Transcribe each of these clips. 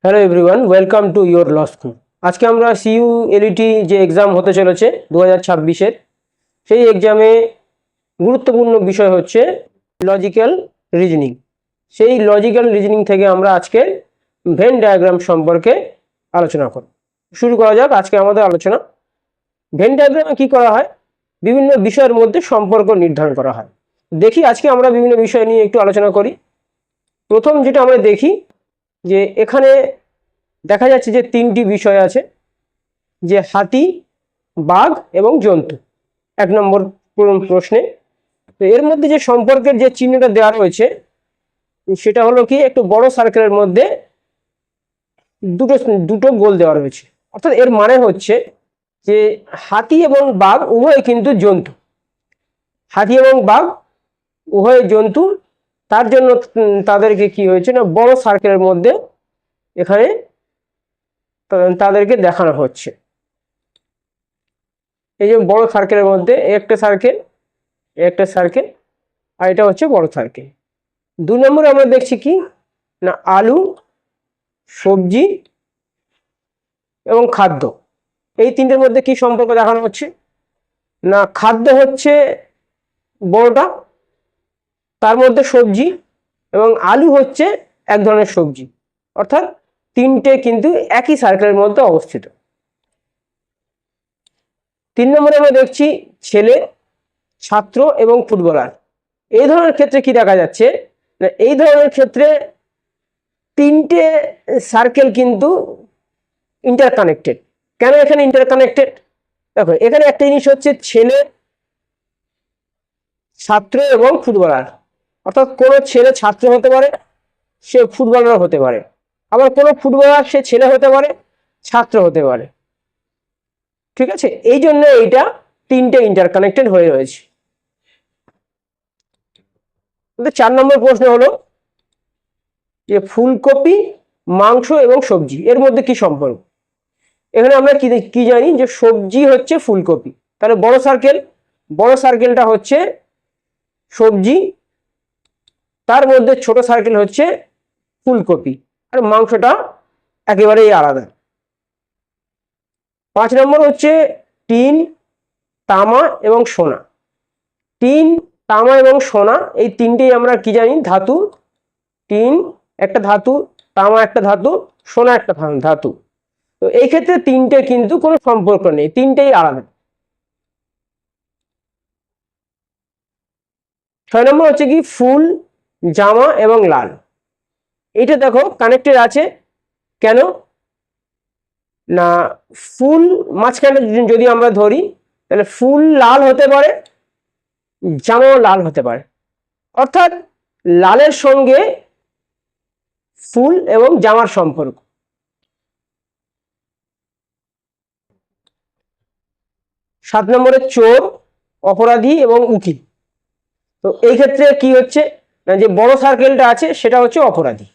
Hello everyone, welcome to your law school. আজকে আমরা CU LET যে এক্সাম হতে চলেছে 2026-এর, সেই এক্সামে গুরুত্বপূর্ণ বিষয় হচ্ছে লজিক্যাল রিজনিং। সেই লজিক্যাল রিজনিং থেকে আমরা আজকে ভেন ডায়াগ্রাম সম্পর্কে আলোচনা করব। শুরু করা যাক আজকে আমাদের আলোচনা। ভেন ডায়াগ্রামে কী করা হয়? বিভিন্ন বিষয়ের মধ্যে সম্পর্ক নির্ধারণ করা হয়। দেখি আজকে আমরা বিভিন্ন বিষয় নিয়ে একটু আলোচনা করি। প্রথম যেটা আমরা দেখি যে এখানে দেখা যাচ্ছে যে তিনটি বিষয় আছে, যে হাতি, বাঘ এবং জন্তু। 1 নম্বর প্রশ্নে তো এর মধ্যে যে সম্পর্কের যে চিহ্নটা দেওয়া রয়েছে সেটা হলো কি, একটু বড় সার্কেলের মধ্যে দুটো দুটো গোল দেওয়া রয়েছে। অর্থাৎ এর মানে হচ্ছে যে হাতি এবং বাঘ উভয় কিন্তু জন্তু। হাতি এবং বাঘ উভয় জন্তু, তার জন্য তাদেরকে কি হয়েছে না, বড় সার্কেলের মধ্যে এখানে তাদেরকে দেখানো হচ্ছে। এই যে বড় সার্কেলের মধ্যে একটা সার্কেল, একটা সার্কেল, আর এটা হচ্ছে বড় সার্কেল। 2 নম্বরে আমরা দেখছি কি না, আলু, সবজি এবং খাদ্য। এই তিনটের মধ্যে কি সম্পর্ক দেখানো হচ্ছে না, খাদ্য হচ্ছে বড়টা, তার মধ্যে সবজি এবং আলু হচ্ছে এক ধরনের সবজি। অর্থাৎ তিনটে কিন্তু একই সার্কেলের মধ্যে অবস্থিত। 3 নম্বরে আমরা দেখছি ছেলে, ছাত্র এবং ফুটবলার। এই ধরনের ক্ষেত্রে কি দেখা যাচ্ছে না, এই ধরনের ক্ষেত্রে তিনটে সার্কেল কিন্তু ইন্টারকানেক্টেড। কেন এখানে ইন্টারকানেক্টেড? দেখো এখানে একটা জিনিস হচ্ছে ছেলে, ছাত্র এবং ফুটবলার। অর্থাৎ কোনো ছেলে ছাত্র হতে পারে, সে ফুটবলার হতে পারে। আবার কোনো ফুটবলার সে ছেলে হতে পারে, ছাত্র হতে পারে। ঠিক আছে, এই জন্য এইটা তিনটে ইন্টারকানেক্টেড হয়ে রয়েছে। 4 নম্বর প্রশ্ন হলো যে ফুলকপি, মাংস এবং সবজি এর মধ্যে কি সম্পর্ক। এখানে আমরা কি জানি যে সবজি হচ্ছে ফুলকপি, তাহলে বড় সার্কেল, বড় সার্কেলটা হচ্ছে সবজি, তার মধ্যে ছোট সার্কেল হচ্ছে ফুলকপি, আর মাংসটা একেবারেই আলাদা। 5 নম্বর হচ্ছে টিন, তামা এবং সোনা। টিন, তামা এবং সোনা এই তিনটেই আমরা কি জানি, ধাতু। টিন একটা ধাতু, তামা একটা ধাতু, সোনা একটা ধাতু। তো এই ক্ষেত্রে তিনটে কিন্তু কোনো সম্পর্ক নেই, তিনটেই আলাদা। 6 নম্বর হচ্ছে কি ফুল, জামা এবং লাল। এটা দেখো কানেক্টেড আছে। কেন না, ফুল মাঝখানে যদি আমরা ধরি তাহলে ফুল লাল হতে পারে, জামাও লাল হতে পারে। অর্থাৎ লালের সঙ্গে ফুল এবং জামার সম্পর্ক। 7 নম্বরে চোর, অপরাধী এবং উকিল। তো এই ক্ষেত্রে কি হচ্ছে না, যে বড় সার্কেলটা আছে সেটা হচ্ছে অপরাধী,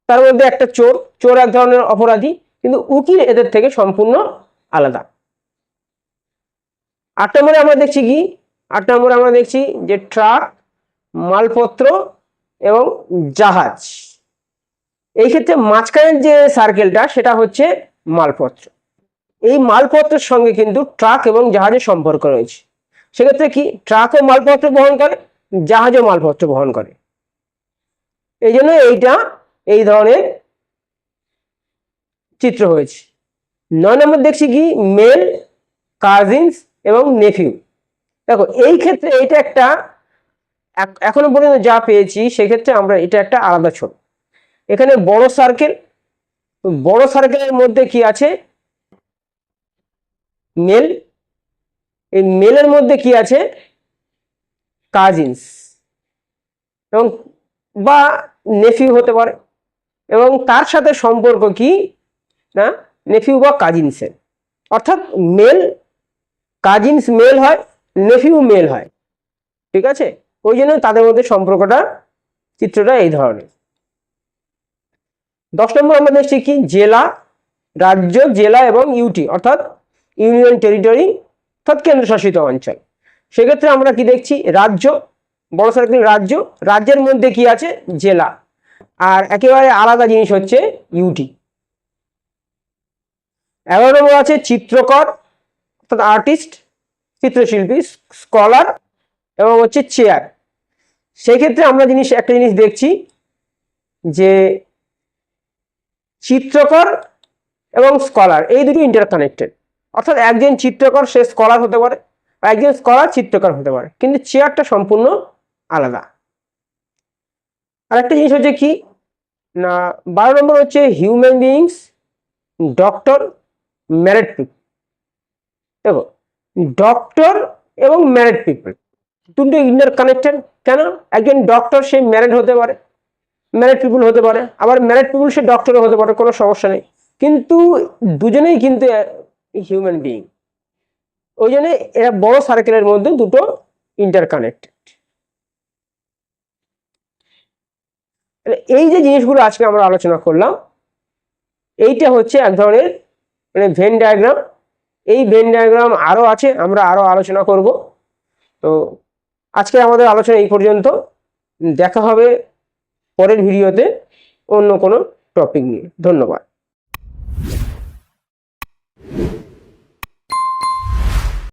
তার মধ্যে একটা চোর, চোর এক ধরনের অপরাধী, কিন্তু উকিল এদের থেকে সম্পূর্ণ আলাদা। 8 নম্বরে আমরা দেখছি কি, 8 নম্বরে আমরা দেখছি যে ট্রাক, মালপত্র এবং জাহাজ। এই ক্ষেত্রে মাঝখানের যে সার্কেলটা সেটা হচ্ছে মালপত্র। এই মালপত্রের সঙ্গে কিন্তু ট্রাক এবং জাহাজের সম্পর্ক রয়েছে। সেক্ষেত্রে কি, ট্রাকও মালপত্র বহন করে, জাহাজও মালপত্র বহন করে। এই জন্য এইটা এই ধরনের চিত্র হয়েছে। 9 নম্বর দেখছি কি মেল, কাজিনস এবং নেফিউ। দেখো এই ক্ষেত্রে এইটা একটা, এখনো পর্যন্ত যা পেয়েছি সেক্ষেত্রে আমরা এটা একটা আলাদা ছক। এখানে বড় সার্কেল, বড় সার্কেলের মধ্যে কি আছে, মেল। এই মেলের মধ্যে কি আছে, কাজিনস এবং বা নেফিউ হতে পারে, এবং তার সাথে সম্পর্ক কি না, নেফিউ বা কাজিনসের। অর্থাৎ মেল, কাজিনস মেল হয়, নেফিউ মেল হয়। ঠিক আছে, ওই জন্য তাদের মধ্যে সম্পর্কটা, চিত্রটা এই ধরনের। 10 নম্বর আমরা দেখছি কি জেলা, রাজ্য, জেলা এবং ইউটি অর্থাৎ ইউনিয়ন টেরিটরি অর্থাৎ কেন্দ্রশাসিত অঞ্চল। সেক্ষেত্রে আমরা কি দেখছি, রাজ্য, বড় সার্কেল রাজ্য, রাজ্যের মধ্যে কি আছে, জেলা। আর একেবারে আলাদা জিনিস হচ্ছে ইউটি। 11 নম্বর আছে চিত্রকর অর্থাৎ আর্টিস্ট, চিত্রশিল্পী, স্কলার এবং হচ্ছে চেয়ার। সেই ক্ষেত্রে আমরা একটা জিনিস দেখছি যে চিত্রকর এবং স্কলার এই দুটো ইন্টারকানেক্টেড, অর্থাৎ একজন চিত্রকর সে স্কলার হতে পারে, আর একজন স্কলার চিত্রকর হতে পারে, কিন্তু চেয়ারটা সম্পূর্ণ আলাদা। আর একটা জিনিস হচ্ছে কি না, 12 নম্বর হচ্ছে human beings, doctor, married people. দেখো ডক্টর এবং ম্যারিড পিপল দুটো ইন্টারকানেক্টেড। কেন? একজন ডক্টর সে ম্যারিড হতে পারে, ম্যারিড পিপল হতে পারে, আবার ম্যারিড পিপল সে ডক্টরও হতে পারে, কোনো সমস্যা নেই, কিন্তু দুজনেই কিন্তু হিউম্যান বিইং। ওই জন্য এরা বড় সার্কেলের মধ্যে দুটো ইন্টারকানেক্টেড। এই যে জিনিসগুলো আজকে আমরা আলোচনা করলাম, এইটা হচ্ছে এক ধরনের ভেন ডায়াগ্রাম। এই ভেন ডায়াগ্রাম আরো আছে, আমরা আরো আলোচনা করব। তো আজকে আমাদের আলোচনা এই পর্যন্ত। দেখা হবে পরের ভিডিওতে অন্য কোনো টপিক নিয়ে। ধন্যবাদ।